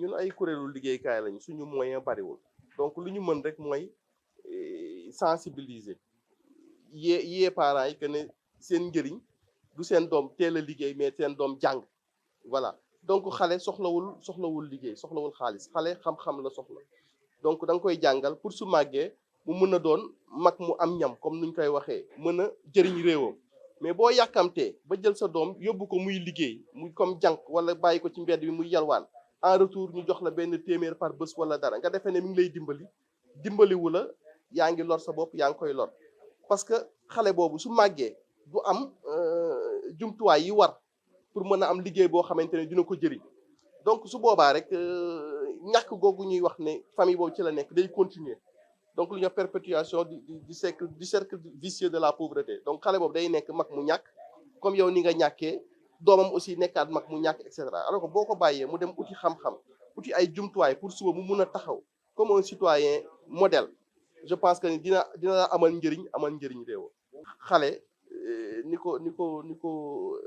ñun ay kuréelu liggéeykaay lañu suñu moyen bariwul donc lu ñu mën rek mooy sensibiliser yee parents yi que ne seen njëriñ du seen doom teel a liggéey mais seen doom jàng voilà donc xale soxlawul liggéey soxlawul xaalis xale xam-xam la soxla donc da nga koy jàngal pour su màggee mu mën a doon mag mu am ñam comme nuñ koy waxee mën a jëriñ réewam mais boo yàkkamtee ba jël sa doom yóbbu ko muy liggéey muy comme jànq wala bàyyi ko ci mbedd bi muy yalwaan en retour ñu jox la benn téeméer par bés wala dara nga defee ne mi ngi lay dimbaliwu la yaa ngi lor sa bopp yaa ngi koy lor parce que xale boobu su màggee du am jumtuwaay yi war pour mën a am liggéey boo xamante ne dina ko jëriñ donc su boobaa rek ñàkk googu ñuy wax ne famille boobu ci la nekk day continuer donc lu ñu wax perpétuation du cercle vicieux de la pauvreté donc xale boobu day nekk mag mu ñàkk comme yow ni nga ñàkkee doomam aussi nekkaat mag mu ñàkk et cetera alors que boo ko bàyyee mu dem uti xam-xam uti ay jumtuwaay pour suba mu mun a taxaw comme un citoyen modèle je pense que dina la amal njëriñ réew xale ni ko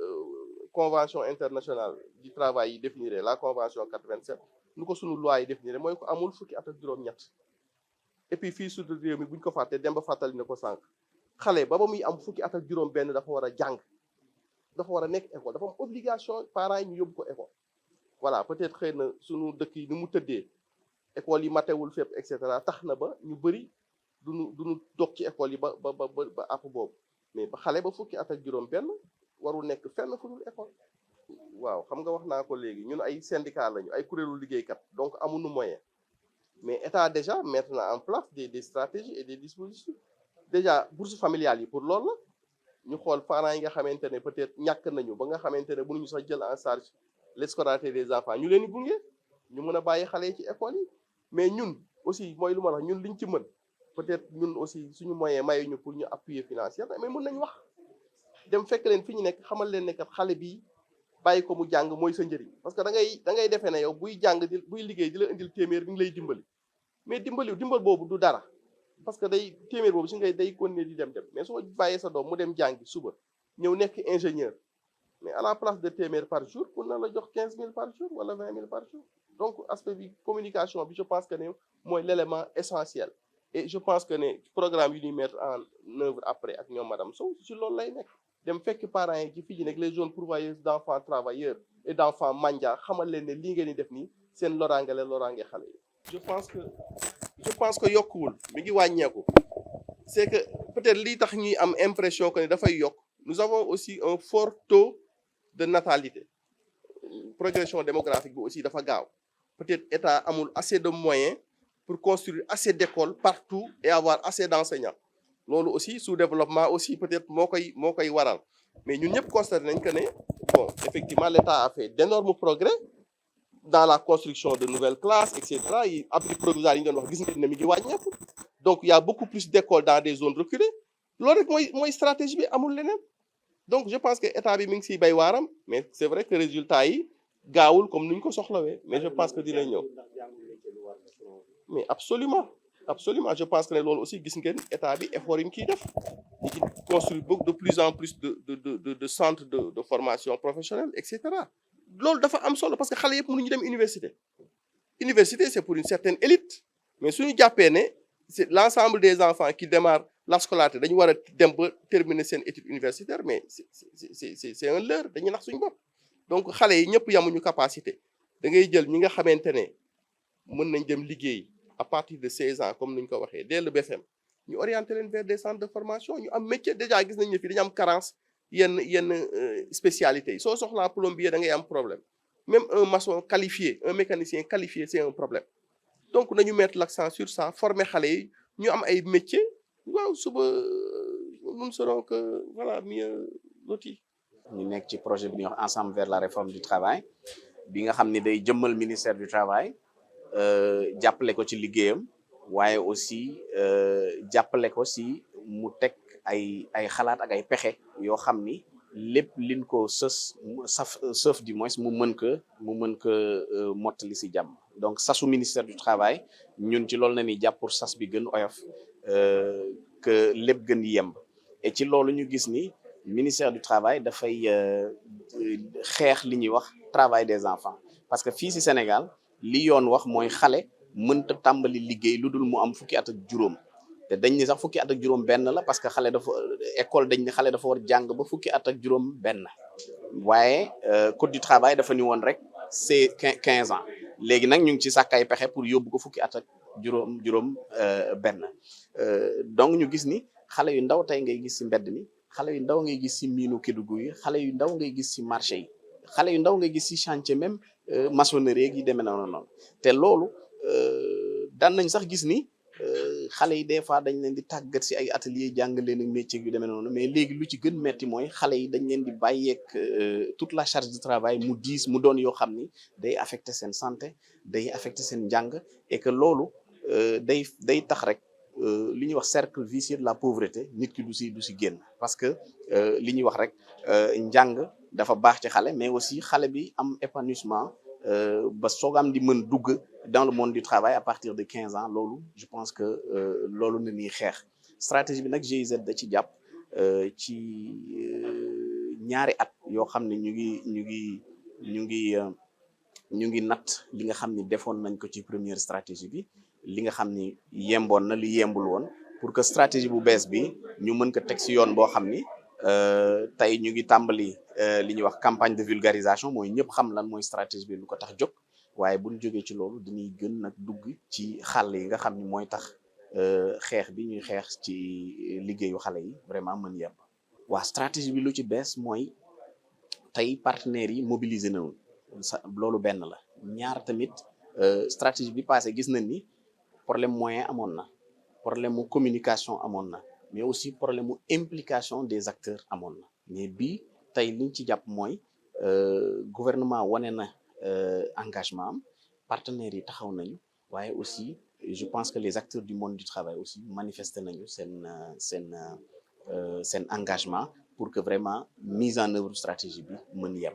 convention internationale du travail yi définir la convention 87 ni ko sunu loi yi définir mooy ko amul fukki at ak juróom-ñett et puis fii su réew mi buñ ko fàtte dem ba fàttali na ko sànq xale ba muy am fukki at ak juróom-benn dafa war a jàng dafa war a nekk école dafa am obligation parents yi ñu yóbbu ko école voilà peut-être xëy na sunu dëkk yi ni mu tëddee école yi matewul fépp et cetera tax na ba ñu bëri duñu dog ci école yi ba àpp boobu mais ba xale ba fukki at ak juróom-benn warul nekk fenn fu dul école. waaw xam nga wax naa ko léegi ñun ay syndicat lañu ay kuréelu liggéeykat donc amuñu moyen mais état déjà mettre na en place des stratégies et des dispositifs déjà bourse familiale yi pour loolu la ñu xool parents yi nga xamante ne peut-être ñàkk nañu ba nga xamante ne mënuñu sax jël en charge les scolarité des enfants ñu leen di gunge ñu mën a bàyyi xale yi ci école yi mais ñun aussi mooy lu ma wax ñun liñ ci mën peut-être ñun aussi suñu moyen mayuñu pour ñu appuyer financièrement mais mën nañ wax dem fekk leen fi ñu nekk xamal leen ne kat xale bii bàyyi ko mu jàng mooy sa njëriñ parce que da ngay defee ne yow buy jàng buy liggéey di la indil téeméer bi ngi lay dimbali mais dimbal boobu du dara parce que day téeméer boobu si ngay day continuer di dem mais soo bàyyee sa doom mu dem jàngi suba ñëw nekk ingénieur mais à la place de téeméer par jour pour na la jox 15 000 par jour wala 20 000 par jour donc aspect bi communication bi je pense que ne mooy l'élément essentiel et je pense que ne programme yu ñuy mettre en œuvre après ak ñoom madame Sow si loolu lay nekk dem fekk parents yi ci fii nekk les jeunes pourvoyeuses d'enfants travailleurs et d'enfants mandia xamal leen ne lii ngeen di def nii seen loraange la loraange xale yi je pense que yokkuwul mi ngi wàññeeku c'est que peut-être lii tax ñuy am impression que ne dafay yokk nous avons aussi un fort taux de natalité progression démographique bi aussi dafa gaaw peut-être état amul assez de moyens pour construire assez d'écoles partout et avoir assez d'enseignants loolu aussi sous-développement aussi peut-être moo koy waral mais ñun ñëpp constaté nañ que ne bon effectivement l'État a fait d'énormes progrès dans la construction de nouvelles classes et cetera yi abri provisoire yi ñu doon wax gis nga ne mi ngi wàññeeku donc il y a beaucoup plus d'écoles dans des zones reculées loolu rek mooy stratégie bi amul leneen donc je pense que état bi mi ngi siy bay waaram mais c'est vrai que résultat yi gaawul comme ni ñu ko soxlawee mais je pense que dina ñëw mais absolument je pense que ne loolu aussi gis ngeen état bi effort yi mu ciy def ñu ci construire beaucoup de plus en plus de centres de formation professionnelle et cetera loolu dafa am solo parce que xale yëpp mënuñu dem université c'est pour une certaine élite mais suñu jàppee ne c'est l'ensemble des enfants qui démarrent la scolarité dañu war a dem ba terminer seen étude universitaire mais c'est un leurre dañuy nax suñu bopp donc xale yi ñëpp yamuñu capacité da ngay jël ñi nga xamante ne mën nañ dem liggéey à partir de 16 ans comme ni ñu ko waxee dès le BFM ñu orienter leen vers des centres de formation ñu am métier déjà gis nañ ne fii dañu am carence yenn spécialités yi soo soxlaa plombier da ngay am problème même un maçon qualifié un mécanicien qualifié c'est un problème donc nañu mettre l'accent sur ça former xale yi ñu am ay métiers waaw suba nous serons que voilà mieux lotis. ñu nekk ci projet bi ñuy wax ensemble vers la réforme du travail bi nga xam ne day jëmmal ministère du travail jàppale ko ci liggéeyam waaye aussi jàppale ko si mu teg ay xalaat ak ay pexe yoo xam ni lépp liñ ko sëf du moins mu mën ko mottali si jàmm donc sasu ministère du travail ñun ci loolu na ni jàpp pour sas bi gën oyof que lépp gën yemb et ci loolu ñu gis ni ministère du travail dafay xeex li ñuy wax travail des enfants parce que fii si Sénégal li yoon wax mooy xale mënta tàmbali liggéey lu dul mu am fukki at ak juróom te dañ ni sax fukki at ak juróom benn la parce que xale dafa école dañ ne xale dafa war jàng ba fukki at ak juróom benn waaye code du travail dafa ni woon rek c'est 15 ans léegi nag ñu ngi ci sàkkaay pexe pour yóbbu ko fukki at ak juróom benn donc ñu gis ni xale yu ndaw tey ngay gis ci mbedd mi xale yu ndaw ngay gis ci miinu Kédougou yi xale yu ndaw ngay gis ci marché yi xale yu ndaw ngay gis ci chantier même maçonnerie yi demee noonu te loolu daan nañ sax gis ni xale yi des fois dañ leen di tàggat ci ay atelier jàng leen ak métier yu demee noonu mais léegi lu ci gën metti mooy xale yi dañ leen di bàyyeek toute la charge de travail mu diis mu doon yoo xam ni day affecter seen santé day affecter seen njàng et que loolu day tax rek li ñuy wax cercle vicieux de la pauvreté nit ki du si génn parce que li ñuy wax rek njàng dafa baax ci xale mais aussi xale bi am épanouissement ba soogam di mën dugg dans le monde du travail à partir de 15 ans loolu je pense que loolu na ñuy xeex stratégie bi nag GIZ da ci jàpp ci ñaari at yoo xam ne ñu ngi natt li nga xam ni defoon nañ ko ci première stratégie bi li nga xam ni yemboon na li yembul woon pour que stratégie bu bees bi ñu mën ko teg ci yoon boo xam ni tey ñu ngi tàmbali li ñuy wax campagne de vulgarisation mooy ñëpp xam lan mooy stratégie bi lu ko tax jóg waaye bu ñu jógee ci loolu dañuy gën nag dugg ci xàll yi nga xam ni mooy tax xeex bi ñuy xeex ci liggéeyu xale yi vraiment mën yemb. waa stratégie bi lu ci bees mooy tey partenaires yi mobiliser nañu loolu benn la ñaar tamit stratégie bi passé gis nañ ni problème moyen amoon na problème mu communication amoon na mais aussi problème mu implication des acteurs amoon na mais bii tey liñ ci jàpp mooy gouvernement wane na engagement am partenaires yi taxaw nañu waaye aussi je pense que les acteurs du monde du travail aussi manifesté nañu seen engagement pour que vraiment mise en œuvre stratégie bi mën yem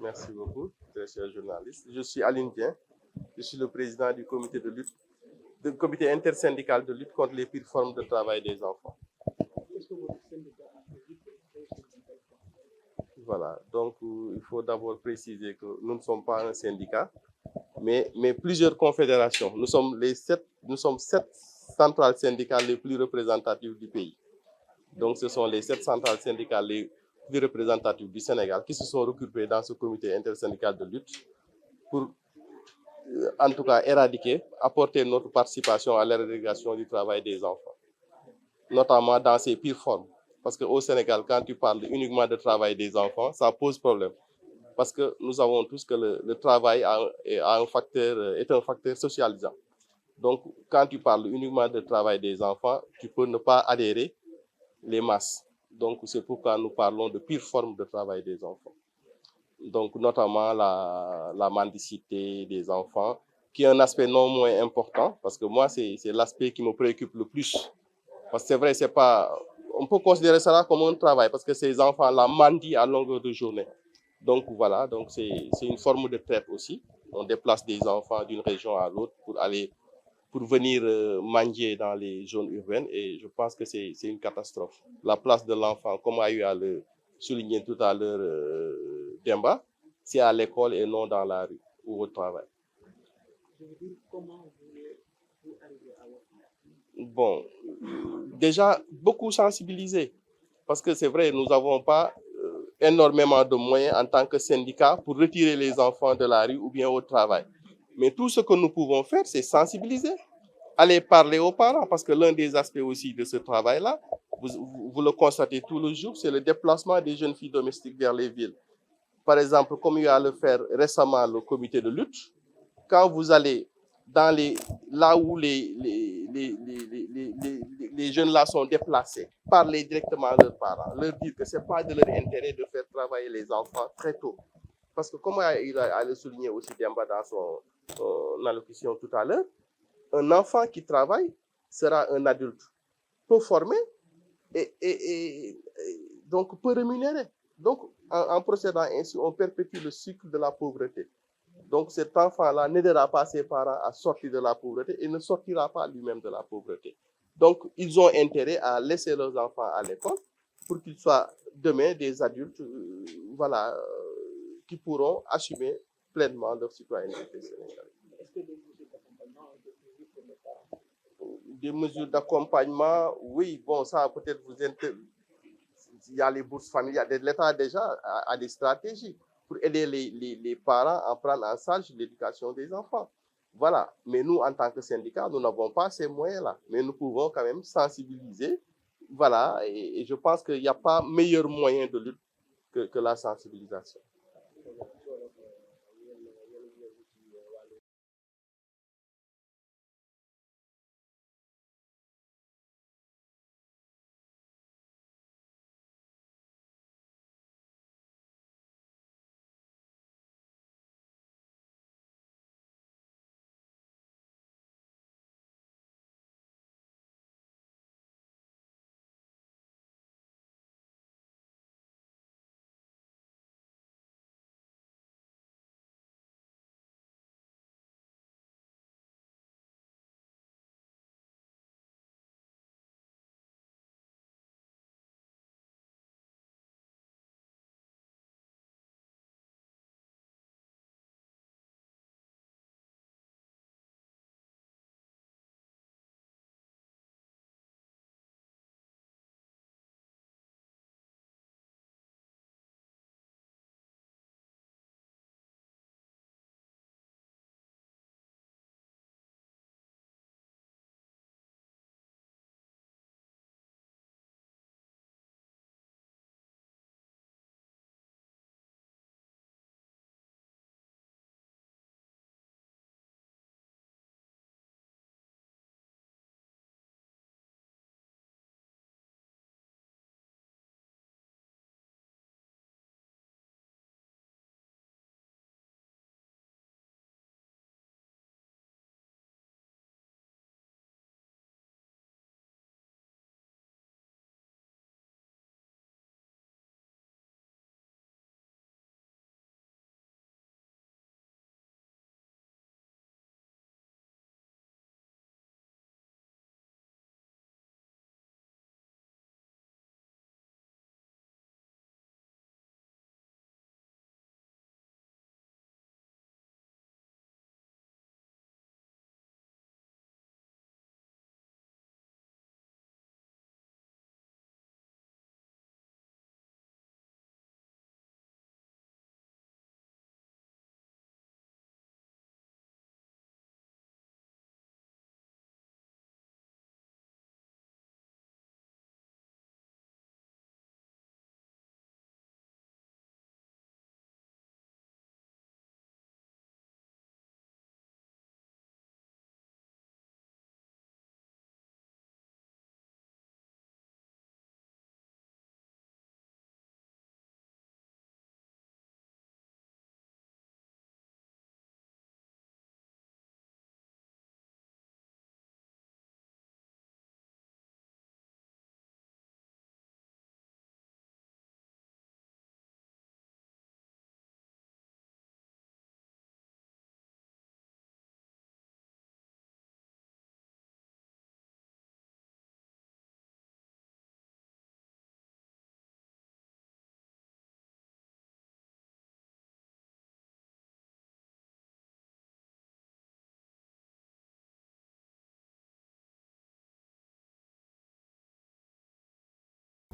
Merci beaucoup, très cher journaliste. Je suis Aline Dien, je suis le président du comité de lutte, du comité intersyndical de lutte contre les pires formes de travail des enfants. Voilà, donc il faut d'abord préciser que nous ne sommes pas un syndicat, mais plusieurs confédérations. Nous sommes sept centrales syndicales les plus représentatives du pays. Donc ce sont les 7 centrales syndicales les plus représentatives du Sénégal qui se sont regroupées dans ce comité intersyndical de lutte pour, en tout cas, éradiquer, apporter notre participation à l'éradication du travail des enfants, notamment dans ses pires formes. Parce qu'au Sénégal, quand tu parles uniquement de travail des enfants, ça pose problème. Parce que nous savons tous que le travail est un facteur socialisant. Donc, quand tu parles uniquement de travail des enfants, tu peux ne pas adhérer les masses. Donc, c'est pourquoi nous parlons de pire forme de travail des enfants. Donc, notamment la mendicité des enfants, qui est un aspect non moins important, parce que moi, c'est l'aspect qui me préoccupe le plus. Parce que c'est vrai, c'est pas, on peut considérer cela comme un travail, parce que ces enfants-là mendient à longueur de journée. Donc, voilà, donc c'est une forme de traite aussi. On déplace des enfants d'une région à l'autre pour venir manger dans les zones urbaines, et je pense que c'est une catastrophe. La place de l'enfant, comme a eu à le souligner tout à l'heure Demba, c'est à l'école et non dans la rue ou au travail. Je veux dire, comment vous arrivez à votre Bon, déjà beaucoup sensibilisés, parce que c'est vrai, nous n'avons pas énormément de moyens en tant que syndicat pour retirer les enfants de la rue ou bien au travail. Mais tout ce que nous pouvons faire, c'est sensibiliser, aller parler aux parents, parce que l'un des aspects aussi de ce travail-là, vous le constatez tous les jours, c'est le déplacement des jeunes filles domestiques vers les villes. Par exemple, comme il a le faire récemment le comité de lutte, quand vous allez là où les jeunes là sont déplacés, parler directement à leurs parents, leur dire que ce n'est pas de leur intérêt de faire travailler les enfants très tôt. Parce que comme il a le souligné aussi Demba dans son allocution tout à l'heure, un enfant qui travaille sera un adulte peu formé et donc peu rémunéré. Donc, en procédant ainsi, on perpétue le cycle de la pauvreté. Donc, cet enfant-là n'aidera pas ses parents à sortir de la pauvreté et ne sortira pas lui-même de la pauvreté. Donc, ils ont intérêt à laisser leurs enfants à l'école pour qu'ils soient demain des adultes voilà, qui pourront assumer pleinement leur citoyenneté sénégalaise. Est-ce que des mesures d'accompagnement ont été prises pour les parents? Des mesures d'accompagnement, oui, bon, ça peut-être il y a les bourses familiales. L'État déjà a des stratégies pour aider les parents à prendre en charge l'éducation des enfants. Voilà. Mais nous, en tant que syndicat, nous n'avons pas ces moyens-là. Mais nous pouvons quand même sensibiliser. Voilà. Et je pense qu'il n'y a pas meilleur moyen de lutte que la sensibilisation.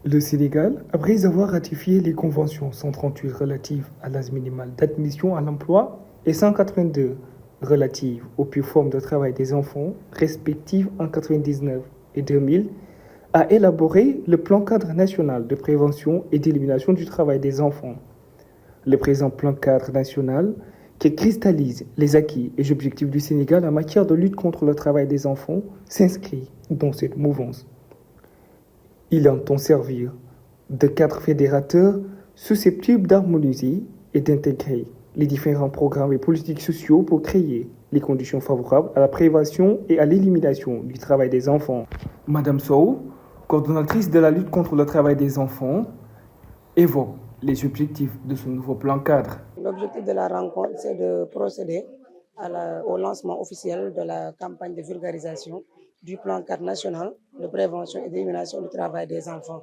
Le Sénégal, après avoir ratifié les conventions 138 relatives à l'âge minimal d'admission à l'emploi et 182 relatives aux pires formes de travail des enfants, respectives en 1999 et 2000, a élaboré le plan cadre national de prévention et d'élimination du travail des enfants. Le présent plan cadre national, qui cristallise les acquis et objectifs du Sénégal en matière de lutte contre le travail des enfants, s'inscrit dans cette mouvance. Il entend servir de cadre fédérateur susceptible d'harmoniser et d'intégrer les différents programmes et politiques sociaux pour créer les conditions favorables à la prévention et à l'élimination du travail des enfants. Madame Sow, coordonnatrice de la lutte contre le travail des enfants, évoque les objectifs de ce nouveau plan cadre. L'objectif de la rencontre, c'est de procéder au lancement officiel de la campagne de vulgarisation du plan cadre national de prévention et d'élimination du travail des enfants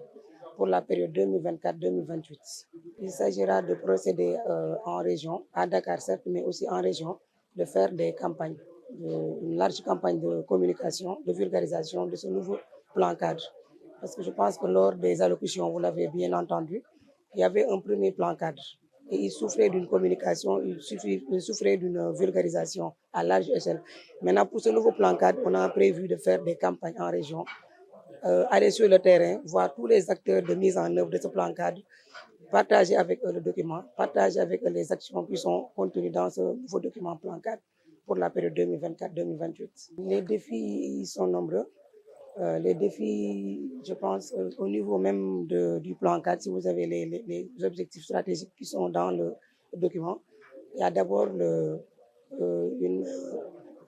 pour la période 2024-2028. Il s'agira de procéder en région, à Dakar certes, mais aussi en région, de faire des campagnes, une large campagne de communication, de vulgarisation de ce nouveau plan cadre. Parce que je pense que lors des allocutions, vous l'avez bien entendu, il y avait un premier plan cadre et il souffrait d'une communication, il souffrait d'une vulgarisation à large échelle. Maintenant, pour ce nouveau plan cadre, on a prévu de faire des campagnes en région, aller sur le terrain, voir tous les acteurs de mise en œuvre de ce plan cadre, partager avec eux le document, partager avec eux les actions qui sont contenues dans ce nouveau document plan cadre pour la période 2024-2028. Les défis sont nombreux. Les défis, je pense, au niveau même du plan 4, si vous avez les objectifs stratégiques qui sont dans le document, il y a d'abord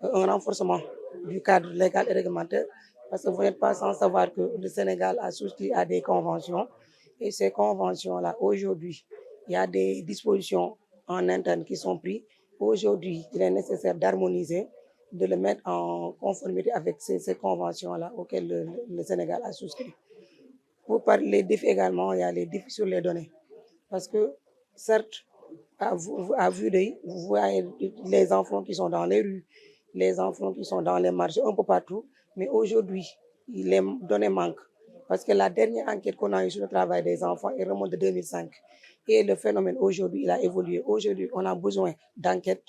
un renforcement du cadre légal et réglementaire, parce que vous n'êtes pas sans savoir que le Sénégal a souscrit à des conventions, et ces conventions-là, aujourd'hui, il y a des dispositions en interne qui sont prises. Aujourd'hui, il est nécessaire d'harmoniser, de le mettre en conformité avec ces conventions-là auxquelles le Sénégal a souscrit. Pour parler des défis également, il y a les défis sur les données. Parce que, certes, à vue d'œil, vous voyez les enfants qui sont dans les rues, les enfants qui sont dans les marchés, un peu partout. Mais aujourd'hui, les données manquent. Parce que la dernière enquête qu'on a eue sur le travail des enfants, elle remonte de 2005. Et le phénomène aujourd'hui, il a évolué. Aujourd'hui, on a besoin d'enquêtes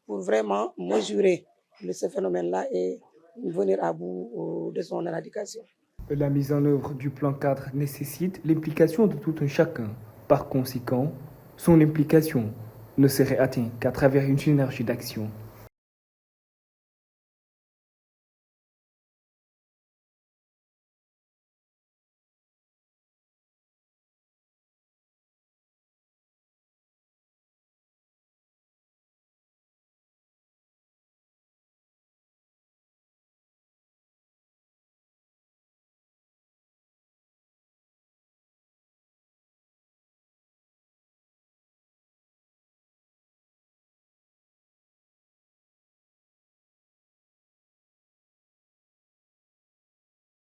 pour vraiment mesurer ce phénomène-là et venir à bout de son éradication. La mise en œuvre du plan cadre nécessite l'implication de tout un chacun. Par conséquent, son implication ne serait atteinte qu'à travers une synergie d'action.